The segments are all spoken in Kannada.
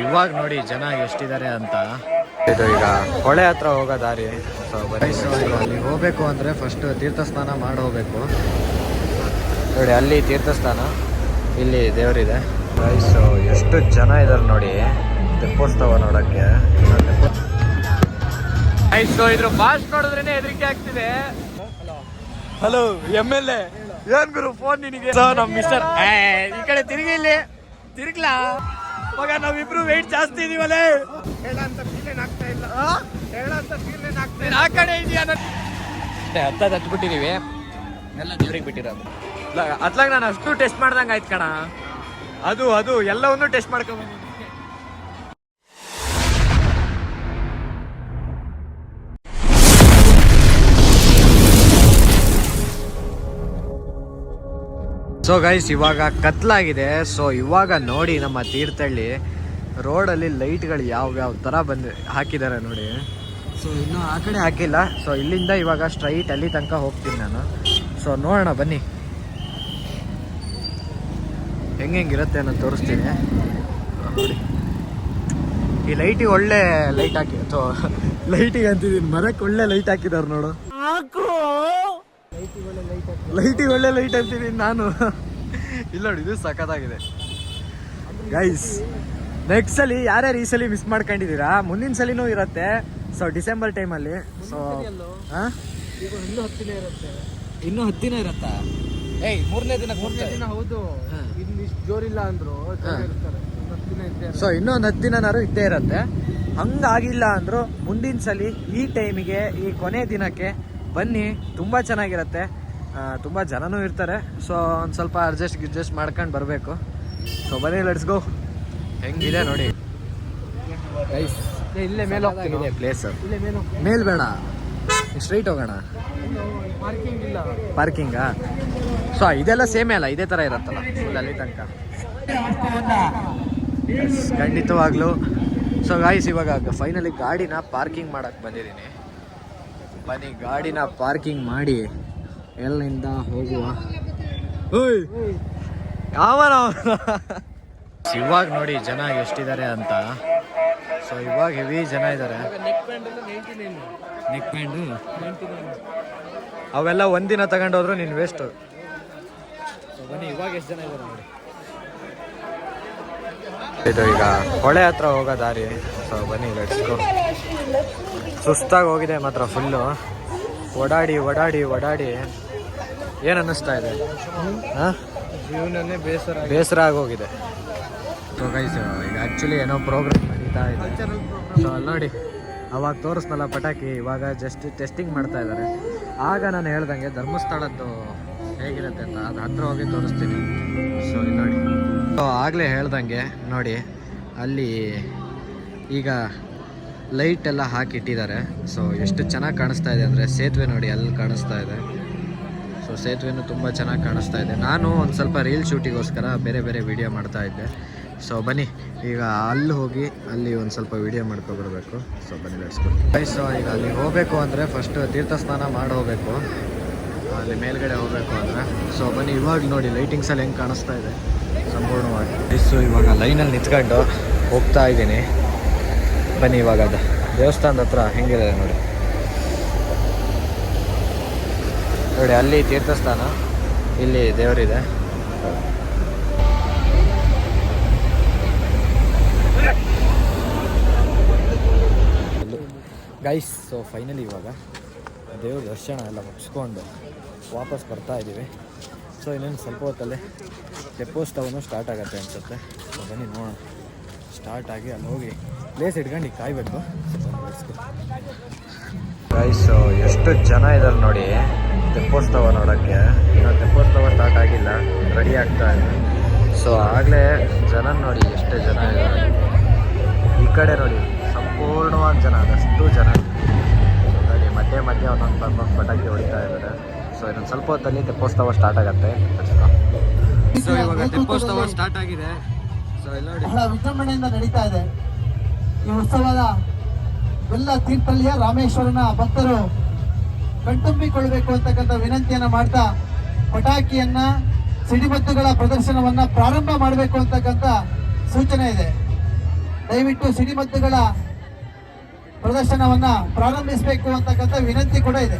ಇವಾಗ ನೋಡಿ ಜನ ಎಷ್ಟಿದ್ದಾರೆ ಅಂತ. ಇದು ಈಗ ಹೊಳೆ ಹತ್ರ ಹೋಗೋ ದಾರಿ. ಸೊ ಅಲ್ಲಿ ಹೋಗ್ಬೇಕು ಅಂದ್ರೆ ಫಸ್ಟ್ ತೀರ್ಥ ಸ್ನಾನ ಮಾಡಿ ಹೋಗ್ಬೇಕು. ನೋಡಿ ಅಲ್ಲಿ ತೀರ್ಥ ಸ್ನಾನ, ಇಲ್ಲಿ ದೇವರಿದೆ. ಸೊ ಎಷ್ಟು ಜನ ಇದಾರೆ ನೋಡಿ ತೆಪ್ಪೋತ್ಸವ ನೋಡಕ್ಕೆ. ಸೊ ಇದ್ರ ಫಾಸ್ಟ್ ನೋಡಿದ್ರೇನೆ ಹೆದರಿಕೆ ಆಗ್ತಿದೆ. ಹಲೋ MLA, ಏನ್ ಗುರು ಫೋನ್ ನಿನಗೆ? ನಮ್ ಮಿಸ್ಟರ್ ಈ ಕಡೆ ತಿರುಗಿ, ಇಲ್ಲಿ ತಿರುಗ್ಲಾ ಮಗ, ನಾವಿಬ್ರು ವೆಯ್ಟ್ ಜಾಸ್ತಿ ಇದೀವಲ್ಲ. ಹೇಳಂತ ಫೀಲೇನ್ ಆಗ್ತಾ ಇಲ್ಲ, ಹೇಳಂತ ಫೀಲೇನ್ ಆಗ್ತಾ ಇಲ್ಲ. ಆ ಕಡೆ ಇದೆಯಾ? ಹತ್ತದ ಹತ್ಬಿಟ್ಟಿದೀವಿ, ಎಲ್ಲ ದೇವ್ರಿಗೆ ಬಿಟ್ಟಿರೋದು. ಅತ್ಲಾಗ ನಾನು ಅಷ್ಟು ಟೆಸ್ಟ್ ಮಾಡ್ದಂಗೆ ಆಯ್ತು ಕಣ. ಅದು ಎಲ್ಲವನ್ನೂ ಟೆಸ್ಟ್ ಮಾಡ್ಕೊಂಬಂದು. ಸೊ ಗೈಸ್ ಇವಾಗ ಕತ್ಲಾಗಿದೆ. ಸೊ ಇವಾಗ ನೋಡಿ ನಮ್ಮ ತೀರ್ಥಹಳ್ಳಿ ರೋಡಲ್ಲಿ ಲೈಟ್ಗಳು ಯಾವ ಥರ ಹಾಕಿದ್ದಾರೆ ನೋಡಿ. ಸೊ ಇನ್ನೂ ಆ ಕಡೆ ಹಾಕಿಲ್ಲ. ಸೊ ಇಲ್ಲಿಂದ ಇವಾಗ ಸ್ಟ್ರೈಟ್ ಅಲ್ಲಿ ತನಕ ಹೋಗ್ತೀನಿ ನಾನು. ಸೊ ನೋಡೋಣ ಬನ್ನಿ ಹೆಂಗಿರುತ್ತೆ ಅನ್ನೋ ತೋರಿಸ್ತೀನಿ ನೋಡಿ. ಈ ಲೈಟಿಗೆ ಒಳ್ಳೆ ಲೈಟ್ ಹಾಕಿ, ಅಥವಾ ಲೈಟಿಗೆ ಅಂತಿದ್ದೀನಿ, ಮರಕ್ಕೆ ಒಳ್ಳೆ ಲೈಟ್ ಹಾಕಿದಾರೆ ನೋಡು. ಲೈಟಿಗೆ ಒಳ್ಳೆ ಲೈಟ್ ಅಂತಿದ್ದೀನಿ ನಾನು. ಇಲ್ಲ ನೋಡಿ, ಇದು ಸಖತ್ತಾಗಿದೆ ಗೈಸ್. ನೆಕ್ಸ್ಟ್ ಸಲ ಯಾರ್ಯಾರು ಈ ಸಲ ಮಿಸ್ ಮಾಡ್ಕೊಂಡಿದ್ದೀರಾ, ಮುಂದಿನ ಸಲಿನೂ ಇರುತ್ತೆ. ಸೊ ಡಿಸೆಂಬರ್ ಟೈಮಲ್ಲಿ. ಸೊ ಇನ್ನೂ 10 ದಿನ ಇರುತ್ತಾ? ಮೂರನೇ ದಿನ ಹೌದು. ಇಷ್ಟು ಜೋರಿಲ್ಲ ಅಂದ್ರು. ಸೊ ಇನ್ನೂ ಒಂದು 10 ದಿನನಾರು ಇದ್ದೇ ಇರುತ್ತೆ. ಹಂಗಾಗಿಲ್ಲ ಅಂದ್ರು ಮುಂದಿನ ಸಲ ಈ ಟೈಮಿಗೆ, ಈ ಕೊನೆ ದಿನಕ್ಕೆ ಬನ್ನಿ, ತುಂಬ ಚೆನ್ನಾಗಿರುತ್ತೆ. ತುಂಬ ಜನನೂ ಇರ್ತಾರೆ. ಸೊ ಒಂದು ಸ್ವಲ್ಪ ಅಡ್ಜಸ್ಟ್ ಮಾಡ್ಕೊಂಡು ಬರಬೇಕು. ಸೊ ಬನ್ನಿ, ಲೆಟ್ಸ್ ಗೋ. ಹೆಂಗಿದೆ ನೋಡಿ ಗೈಸ್. ಇಲ್ಲೇ ಮೇಲೆ ಹೋಗ್ತಿದೆ ಪ್ಲೇಸ್. ಮೇಲ್ ಬೇಡ, ಸ್ಟ್ರೈಟ್ ಹೋಗೋಣ. ಪಾರ್ಕಿಂಗಾ? ಸೊ ಇದೆಲ್ಲ ಸೇಮೇ ಅಲ್ಲ, ಇದೇ ಥರ ಇರುತ್ತಲ್ಲ ಫುಲ್ ಅಲ್ಲಿ ತನಕ. ಖಂಡಿತವಾಗ್ಲೂ. ಸೊ ಗಾಯ್ಸ್ ಇವಾಗ ಫೈನಲಿ ಗಾಡಿನ ಪಾರ್ಕಿಂಗ್ ಮಾಡಕ್ಕೆ ಬಂದಿದ್ದೀನಿ. ಬನ್ನಿ ಗಾಡಿನ ಪಾರ್ಕಿಂಗ್ ಮಾಡಿ ಎಲ್ಲಿಂದ ಹೋಗುವ. ಯಾವನ ಇವಾಗ ನೋಡಿ ಜನ ಎಷ್ಟಿದ್ದಾರೆ ಅಂತ. ಸೊ ಇವಾಗ ಹೆವಿ ಜನ ಇದ್ದಾರೆ. ನೆಕ್ ಬ್ಯಾಂಡು ಅವೆಲ್ಲ ಒಂದಿನ ತಗೊಂಡೋದ್ರು ನೀನು ವೇಸ್ಟು. ಸೊ ಬನ್ನಿ ಇವಾಗ ಎಷ್ಟು ಜನ ಇದ್ದಾರೆ ನೋಡಿ. ಇದು ಈಗ ಹೊಳೆ ಹತ್ರ ಹೋಗೋ ದಾರಿ. ಸೊ ಬನ್ನಿ ಲೆಟ್ಸ್ ಗೋ. ಸುಸ್ತಾಗಿ ಹೋಗಿದೆ ಮಾತ್ರ ಫುಲ್ಲು. ಓಡಾಡಿ ಏನು ಅನ್ನಿಸ್ತಾ ಇದೆ? ಜೀವನನೇ ಬೇಸರ ಆಗೋಗಿದೆ. ಸೊ ಗೈಸ್ ಈಗ ಆ್ಯಕ್ಚುಲಿ ಏನೋ ಪ್ರೋಗ್ರಾಮ್ ನಡೀತಾ ಇದೆ. ಸೊ ಅಲ್ಲಿ ನೋಡಿ, ಅವಾಗ ತೋರಿಸ್ನಲ್ಲ ಪಟಾಕಿ, ಇವಾಗ ಜಸ್ಟ್ ಟೆಸ್ಟಿಂಗ್ ಮಾಡ್ತಾ ಇದ್ದಾರೆ. ಆಗ ನಾನು ಹೇಳ್ದಂಗೆ ಧರ್ಮಸ್ಥಳದ್ದು ಹೇಗಿರುತ್ತೆ ಅಂತ ಅದು ಹತ್ರ ಹೋಗಿ ತೋರಿಸ್ತೀನಿ. ಸೊ ಇಲ್ಲಿ ನೋಡಿ. ಸೊ ಆಗಲೇ ಹೇಳ್ದಂಗೆ ನೋಡಿ, ಅಲ್ಲಿ ಈಗ ಲೈಟ್ ಎಲ್ಲ ಹಾಕಿಟ್ಟಿದ್ದಾರೆ. ಸೊ ಎಷ್ಟು ಚೆನ್ನಾಗಿ ಕಾಣಿಸ್ತಾ ಇದೆ ಅಂದರೆ, ಸೇತುವೆ ನೋಡಿ ಅಲ್ಲಿ ಕಾಣಿಸ್ತಾ ಇದೆ. ಸೊ ಸೇತುವೆನೂ ತುಂಬ ಚೆನ್ನಾಗಿ ಕಾಣಿಸ್ತಾ ಇದೆ. ನಾನು ಒಂದು ಸ್ವಲ್ಪ ರೀಲ್ ಶೂಟಿಗೋಸ್ಕರ ಬೇರೆ ವಿಡಿಯೋ ಮಾಡ್ತಾ ಇದ್ದೆ. ಸೊ ಬನ್ನಿ ಈಗ ಅಲ್ಲಿ ಹೋಗಿ ಅಲ್ಲಿ ಒಂದು ಸ್ವಲ್ಪ ವಿಡಿಯೋ ಮಾಡ್ಕೊಬರ್ಬೇಕು. ಸೊ ಬನ್ನಿ ಲೆಟ್ಸ್ ಗೋ. ಸೊ ಈಗ ಅಲ್ಲಿ ಹೋಗಬೇಕು ಅಂದರೆ ಫಸ್ಟ್ ತೀರ್ಥ ಸ್ನಾನ ಮಾಡಿ ಹೋಗಬೇಕು, ಅಲ್ಲಿ ಮೇಲ್ಗಡೆ ಹೋಗಬೇಕು ಅಂದರೆ. ಸೊ ಬನ್ನಿ ಇವಾಗ ನೋಡಿ ಲೈಟಿಂಗ್ಸಲ್ಲಿ ಹೆಂಗೆ ಕಾಣಿಸ್ತಾ ಇದೆ ಸಂಪೂರ್ಣವಾಗಿ. ಸೊ ಇವಾಗ ಲೈನಲ್ಲಿ ನಿಂತ್ಕೊಂಡು ಹೋಗ್ತಾ ಇದ್ದೀನಿ. ಬನ್ನಿ ಇವಾಗ ಅದು ದೇವಸ್ಥಾನದ ಹತ್ರ ಹೆಂಗಿದೆ ನೋಡಿ. ನೋಡಿ ಅಲ್ಲಿ ತೀರ್ಥಸ್ಥಾನ, ಇಲ್ಲಿ ದೇವರಿದೆ. ಗೈಸ್ ಸೊ ಫೈನಲಿ ಇವಾಗ ದೇವ್ರ ದರ್ಶನ ಎಲ್ಲ ಮುಗಿಸ್ಕೊಂಡು ವಾಪಸ್ ಬರ್ತಾ ಇದ್ದೀವಿ. ಸೊ ಇನ್ನೇನು ಸ್ವಲ್ಪ ಹೊತ್ತಲ್ಲೇ ತೆಪ್ಪೋತ್ಸವನೂ ಸ್ಟಾರ್ಟ್ ಆಗುತ್ತೆ ಅನಿಸುತ್ತೆ. ಸೊ ಬನ್ನಿ ನೋಡೋಣ. ಸ್ಟಾರ್ಟ್ ಆಗಿ ಅಲ್ಲಿ ಹೋಗಿ ಪ್ಲೇಸ್ ಇಟ್ಕೊಂಡು ಕಾಯಬೇಕು. ಗೈಸ್ ಎಷ್ಟು ಜನ ಇದ್ದಾರೆ ನೋಡಿ ತೆಪ್ಪೋತ್ಸವ ನೋಡೋಕ್ಕೆ. ಇನ್ನು ತೆಪ್ಪೋತ್ಸವ ಸ್ಟಾರ್ಟ್ ಆಗಿಲ್ಲ, ರೆಡಿ ಆಗ್ತಾ ಇದೆ. ಸೊ ಆಗಲೇ ಜನ ನೋಡಿ ಎಷ್ಟು ಜನ ಇದ್ದಾರೆ. ಈ ಕಡೆ ನೋಡಿ ಸಂಪೂರ್ಣವಾಗಿ ಜನ, ಅದಷ್ಟು ಜನ ನೋಡಿ. ಮಧ್ಯೆ ಒಂದೊಂದು ಪಟಾಕಿ ಹೊಡಿತಾ ಇದ್ದಾರೆ. ಸೊ ಇನ್ನೊಂದು ಸ್ವಲ್ಪ ಹೊತ್ತಲ್ಲಿ ತೆಪ್ಪೋತ್ಸವ ಸ್ಟಾರ್ಟ್ ಆಗುತ್ತೆ. ಸೊ ಇವಾಗ ತೆಪ್ಪೋತ್ಸವ ಸ್ಟಾರ್ಟ್ ಆಗಿದೆ. ಸೊ ಇಲ್ಲಿ ನೋಡಿ ಬಹಳ ವಿಜೃಂಭಣೆಯಿಂದ ನಡೀತಾ ಇದೆ ಈ ಉತ್ಸವದ. ಎಲ್ಲ ತೀರ್ಥಹಳ್ಳಿಯ ರಾಮೇಶ್ವರನ ಭಕ್ತರು ಕಣ್ತುಂಬಿಕೊಳ್ಳಬೇಕು ಅಂತಕ್ಕಂಥ ವಿನಂತಿಯನ್ನ ಮಾಡ್ತಾ ಪಟಾಕಿಯನ್ನ, ಸಿಡಿಮದ್ದುಗಳ ಪ್ರದರ್ಶನವನ್ನ ಪ್ರಾರಂಭ ಮಾಡಬೇಕು ಅಂತಕ್ಕಂಥ ಸೂಚನೆ ಇದೆ. ದಯವಿಟ್ಟು ಸಿಡಿಮದ್ದುಗಳ ಪ್ರದರ್ಶನವನ್ನ ಪ್ರಾರಂಭಿಸಬೇಕು ಅಂತಕ್ಕಂಥ ವಿನಂತಿ ಕೂಡ ಇದೆ.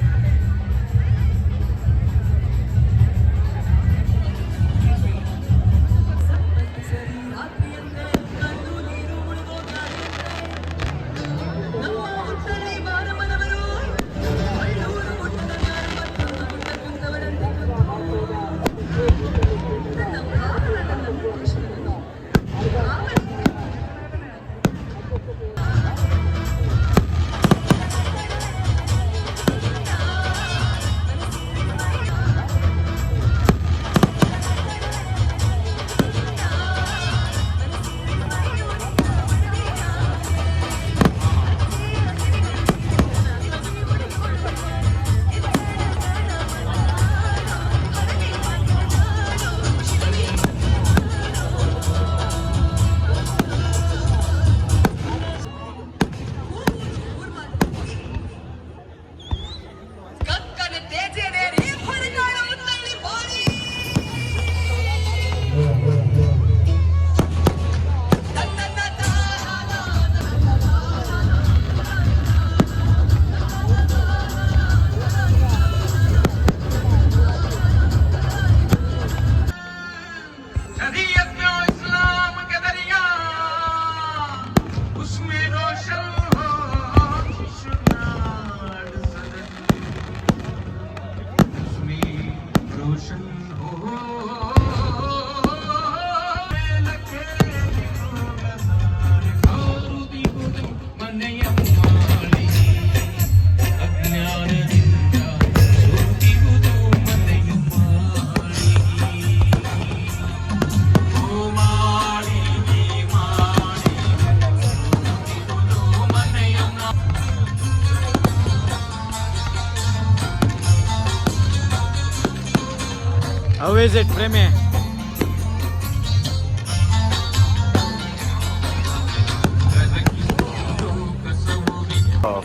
How is it, Premi?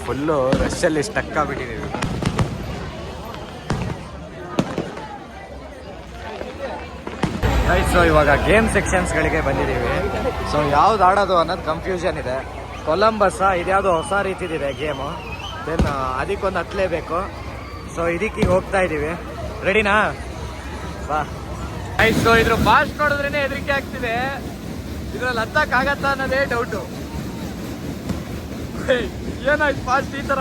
Full ರಶಲ್ಲಿ ಸ್ಟಕ್ ಆಗ್ಬಿಟ್ಟಿದ್ದೀವಿ. ಸೊ ಇವಾಗ ಗೇಮ್ ಸೆಕ್ಷನ್ಸ್ಗಳಿಗೆ ಬಂದಿದ್ದೀವಿ. ಸೊ ಯಾವ್ದು ಆಡೋದು ಅನ್ನೋದು ಕನ್ಫ್ಯೂಷನ್ ಇದೆ. ಕೊಲಂಬಸ್ಸಾ ಇದ್ಯಾವುದೋ ಹೊಸ ರೀತಿದಿದೆ ಗೇಮು. ದೆನ್ ಅದಕ್ಕೊಂದು ಹತ್ತಲೇಬೇಕು. ಸೊ ಇದಕ್ಕೀಗ ಹೋಗ್ತಾ ಇದ್ದೀವಿ. ರೆಡಿನಾ? ಬಾ. ಸೊ ಇದ್ರ ಫಾಸ್ಟ್ ನೋಡಿದ್ರೇನೆ ಹೆದರಿಕೆ ಆಗ್ತಿದೆ. ಇದ್ರಲ್ಲಿ ಹತ್ತಕ್ಕಾಗತ್ತಾ ಅನ್ನೋದೇ ಡೌಟು. ಏನಾಯ್ತು ಫಾಸ್ಟ್ ಈ ಥರ?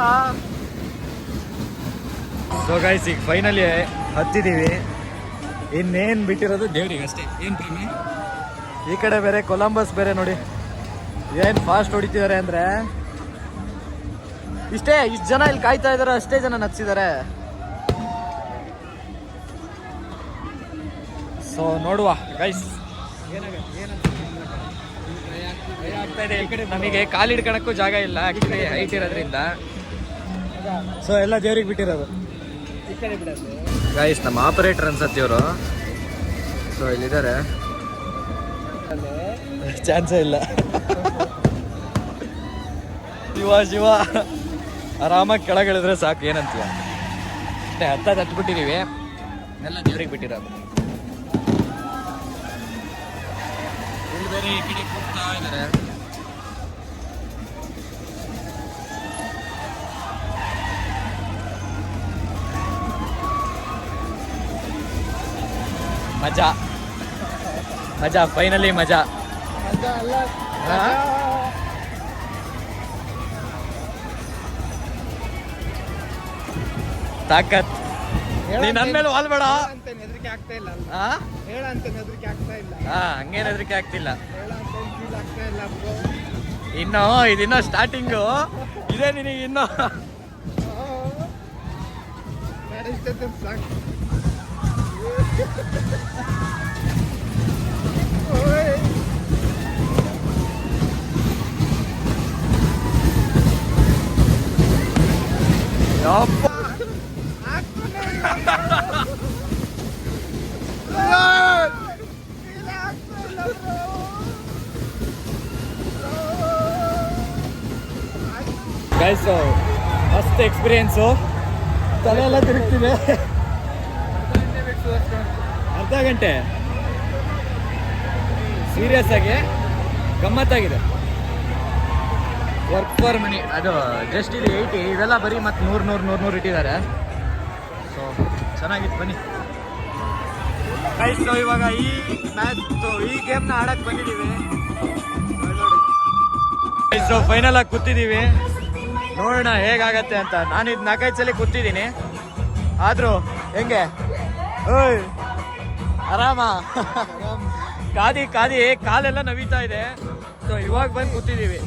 ಸೊ ಗೈಸ್ ಈಗ ಫೈನಲಿ ಹತ್ತಿದ್ದೀವಿ. ಇನ್ನೇನು ಬಿಟ್ಟಿರೋದು ದೇವ್ರಿಗೆ ಅಷ್ಟೇ. ಏನು ಪ್ರೇಮಿ, ಈ ಕಡೆ ಬೇರೆ ಕೊಲಂಬಸ್ ಬೇರೆ ನೋಡಿ ಏನು ಫಾಸ್ಟ್ ಹೊಡಿತಿದ್ದಾರೆ ಅಂದರೆ. ಇಷ್ಟು ಜನ ಇಲ್ಲಿ ಕಾಯ್ತಾ ಇದ್ದಾರೆ, ಅಷ್ಟೇ ಜನ ನಗ್ಸಿದ್ದಾರೆ. ಸೊ ನೋಡುವ ಗೈಸ್ ಆಗ್ತಾ ಇದೆ. ಈ ಕಡೆ ನಮಗೆ ಕಾಲು ಹಿಡ್ಕೊಳಕ್ಕೂ ಜಾಗ ಇಲ್ಲ ಆ್ಯಕ್ಚುಲಿ ಹೈಟ್ ಇರೋದ್ರಿಂದ. ಸೊ ಎಲ್ಲ ದೇವ್ರಿಗೆ ಬಿಟ್ಟಿರೋದು. ಈ ಕಡೆ ಬಿಡೋದು ಗೈಸ್ ನಮ್ಮ ಆಪರೇಟರ್ ಅನ್ಸತ್ತೆ ಇವರು. ಸೊ ಇಲ್ಲಿದ್ದಾರೆ, ಚಾನ್ಸೇ ಇಲ್ಲ. ಶಿವ ಆರಾಮಾಗಿ ಕೆಳಗಿಳಿದ್ರೆ ಸಾಕು, ಏನಂತೀಯ? ಹತ್ಬಿಟ್ಟಿದೀವಿ, ಎಲ್ಲ ದೇವ್ರಿಗೆ ಬಿಟ್ಟಿರೋದು. ಇಲ್ಲಿ ಬೇರೆ ಈ ಕಡೆ ಕೂಗ್ತಾ ಇದ್ದಾರೆ. ಮಜಾ ಮಜಾ, ಫೈನಲಿ ಮಜಾ. ತಾಕತ್. ನೀನ್ ನನ್ ಮೇಲೆ ವಾಲ್ಬೇಡ. ಹೆದರಿಕೆ ಆಗ್ತಾ ಇಲ್ಲ. ಹಂಗೇನ್ ಹೆದರಿಕೆ ಆಗ್ತಿಲ್ಲ. ಇನ್ನು ಇದಿನ್ನೋ ಸ್ಟಾರ್ಟಿಂಗು ಇದೆ ನಿನಗೆ. ಇನ್ನು ಗೈಸ್ ಮಸ್ತ್ ಎಕ್ಸ್ಪೀರಿಯನ್ಸು. ತಲೆ ಎಲ್ಲ ತಿರುಗ್ತಿದೆ. ಅರ್ಧ ಗಂಟೆ ಸೀರಿಯಸ್ ಆಗಿ ಗಮ್ಮತ್ತಾಗಿದೆ. ವರ್ಕ್ ಫಾರ್ ಮನಿ ಅದು ಜಸ್ಟ್ ಇಲ್ಲಿ 80 ಇವೆಲ್ಲ ಬರೀ ಮತ್ತೆ 100 ಇಟ್ಟಿದ್ದಾರೆ. ಸೊ ಚೆನ್ನಾಗಿತ್ತು ಬನ್ನಿ ಗೈಸ್. ಸೊ ಇವಾಗ ಈ ಗೇಮ್ನ ಆಡಕ್ಕೆ ಬಂದಿದ್ದೀವಿ. ಸೊ ಫೈನಲ್ ಆಗಿ ಕೂತಿದ್ದೀವಿ, ನೋಡೋಣ ಹೇಗಾಗತ್ತೆ ಅಂತ. ನಾನು ಇದು 4-5 ಸಲ ಕೂತಿದ್ದೀನಿ, ಆದರೂ ಹೆಂಗೆ ಓಯ್ ಆರಾಮ ಕಾದಿ ಕಾಲೆಲ್ಲ ನವೀತಾ ಇದೆ. ಸೊ ಇವಾಗ ಬಂದು ಕೂತಿದ್ದೀವಿ.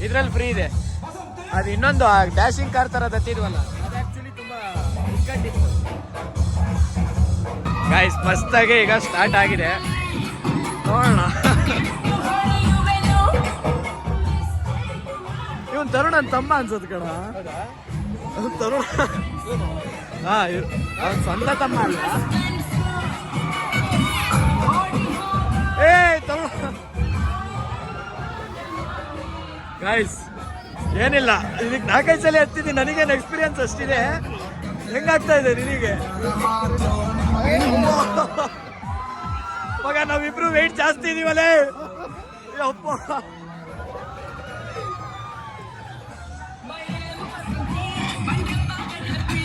ಇದ್ರಲ್ಲಿ ಫ್ರೀ ಇದೆ. ಅದು ಇನ್ನೊಂದು ಡ್ಯಾಶಿಂಗ್ ಕಾರ್ ಥರ ಹತ್ತಿದ್ವಲ್ಲ, ಅದು ಆ್ಯಕ್ಚುಲಿ ತುಂಬ ಇಕ್ಕಟ್ಟಿತ್ತು ಗೈಸ್. ಮಸ್ತಾಗಿ ಈಗ ಸ್ಟಾರ್ಟ್ ಆಗಿದೆ, ನೋಡೋಣ. ಇವನ್ ತರುಣನ್ ತಮ್ಮ ಅನ್ಸತ್ ಕಣ, ತರುಣ. ಹಾ, ಅವನ್ ಸ್ವಂತ ತಮ್ಮ ಅಲ್ಲ. ಏ ತರುಣ ಗೈಸ್, ಏನಿಲ್ಲ, ಇದಕ್ಕೆ 4-5 ಸಲ ಹತ್ತಿದ್ದೀನಿ. ನನಗೇನು ಎಕ್ಸ್ಪೀರಿಯನ್ಸ್ ಅಷ್ಟಿದೆ. ಹೆಂಗಾಗ್ತಾ ಇದೆ ನಿನಗೆ ಮಗ? ನಾವಿಬ್ರು ವೆಯ್ಟ್ ಜಾಸ್ತಿ ಇದೀವಲ್ಲೇ ಅಪ್ಪ.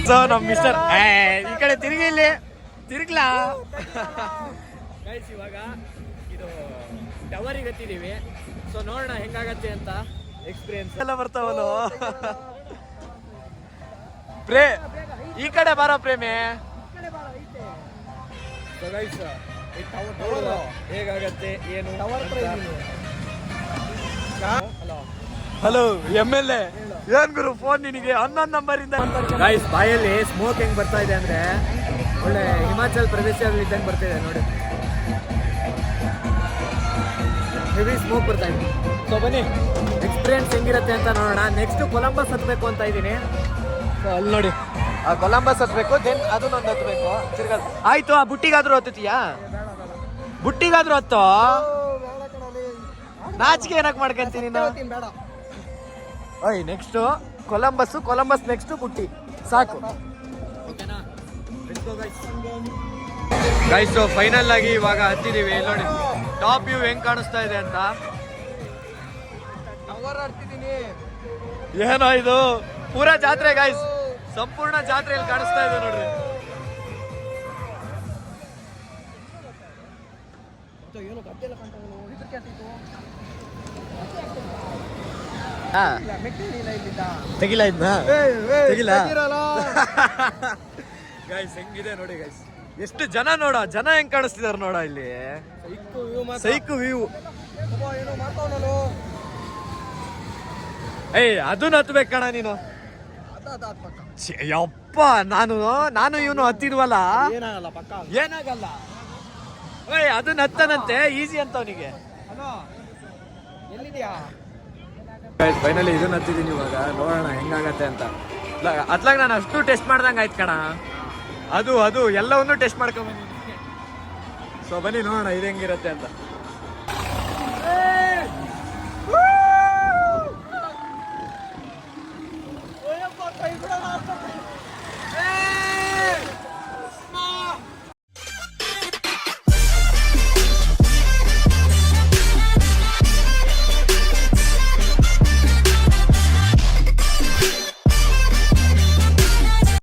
ಸೊ ನಮ್ ಮಿಸ್ಟರ್ ಈ ಕಡೆ ತಿರುಗಿ, ಇಲ್ಲಿ ತಿರುಗ್ಲಾ ಗೈಸ್. ಇವಾಗ ಇದು ಟವರಿಗೆ ಹತ್ತಿದೀವಿ. ಸೊ ನೋಡೋಣ ಹೆಂಗಾಗತ್ತೆ ಅಂತ. ಎಕ್ಸ್ಪೀರಿಯನ್ಸ್ ಎಲ್ಲ ಬರ್ತಾವಲ್ಲ. ಈ ಕಡೆ ಬಾರೋ ಪ್ರೇಮಿ. ಹೇಗಾಗತ್ತೆ ಏನು? ಹಲೋ MLA, ಏನ್ ಗುರು ಫೋನ್ ನಿನಗೆ 11 ನಂಬರಿಂದ? ಗೈಸ್, ಬಾಯಲ್ಲಿ ಸ್ಮೋಕ್ ಹೆಂಗ್ ಬರ್ತಾ ಇದೆ ಅಂದ್ರೆ ಒಳ್ಳೆ ಹಿಮಾಚಲ್ ಪ್ರದೇಶದಲ್ಲಿ ಇದ್ದಂಗೆ ಬರ್ತಾ ಇದೆ ನೋಡಿ. ಹೆವಿ ಸ್ಮೋಕ್ ಬರ್ತಾ ಇದೆ. ಸೊ ಬನ್ನಿ, ಎಕ್ಸ್ಪೀರಿಯನ್ಸ್ ಹೆಂಗಿರುತ್ತೆ ಅಂತ ನೋಡೋಣ. ನೆಕ್ಸ್ಟ್ ಕೊಲಂಬಸ್ ಹತ್ಬೇಕು ಅಂತ ಇದ್ದೀನಿ. ಸೊ ಅಲ್ಲಿ ನೋಡಿ, ಆ ಕೊಲಂಬಸ್ ಹತ್ಬೇಕು, ದೆನ್ ಅದನ್ನೊಂದು ಹತ್ಬೇಕು. ತಿರ್ಗಾ ಆಯ್ತು. ಆ ಬುಟ್ಟಿಗಾದ್ರೂ ಹತ್ತುತ್ತೀಯಾ? ಬುಟ್ಟಿಗಾದ್ರೂ ಹತ್ತೋ. ನಾಚಿಕೆ ಏನಕ್ಕೆ ಮಾಡ್ಕೊಂತೀನಿ ನೀನು? ಓಯ್, ನೆಕ್ಸ್ಟು ಕೊಲಂಬಸ್ ನೆಕ್ಸ್ಟ್ ಬುಟ್ಟಿ ಸಾಕು. ಓಕೆನಾ? ಗೈಸ್, ಫೈನಲ್ ಆಗಿ ಇವಾಗ ಹತ್ತಿದೀವಿ. ನೋಡಿ ಟಾಪ್ ವ್ಯೂ ಹೆಂಗ್ ಕಾಣಿಸ್ತಾ ಇದೆ ಅಂತ. ಏನೋ ಇದು ಪೂರಾ ಜಾತ್ರೆ ಗೈಸ್, ಸಂಪೂರ್ಣ ಜಾತ್ರೆಯಲ್ಲಿ ಕಾಣಿಸ್ತಾ ಇದೆ ನೋಡ್ರಿ. ತೆಗಿಲ ಇದ್ನಾ? ತೆಗಿಲ ಗೈಸ್, ಹೆಂಗಿದೆ ನೋಡಿ ಗೈಸ್. ಎಷ್ಟು ಜನ ನೋಡ, ಜನ ಹೆಂಗ್ ಕಾಣಿಸ್ತಿದಾರ ನೋಡ ಇಲ್ಲಿ. Psycho view. ಏಯ್, ಅದನ್ನ ಹತ್ಬೇಕು ಕಣ ನೀನು. ಯಪ್ಪ, ನಾನು ಇವನು ಹತ್ತಿದ್ವಲ್ಲ, ಏನಾಗಲ್ಲ. ಏಯ್, ಅದನ್ನ ಹತ್ತನಂತೆ, ಈಸಿ ಅಂತ ಅವನಿಗೆ. ಫೈನಲಿ ಇದನ್ನ ಹತ್ತಿದ್ದೀನಿ. ಇವಾಗ ನೋಡೋಣ ಹೆಂಗಾಗತ್ತೆ ಅಂತ. ಅತ್ಲಾಗ ನಾನು ಅಷ್ಟು ಟೆಸ್ಟ್ ಮಾಡ್ದಂಗೆ ಆಯ್ತು ಕಣ. ಅದು ಎಲ್ಲವನ್ನೂ ಟೆಸ್ಟ್ ಮಾಡ್ಕೊಂಬಂದಿದ್ದೀನಿ. ಸೊ ಬನ್ನಿ ನೋಡೋಣ ಇದು ಹೆಂಗಿರುತ್ತೆ ಅಂತ.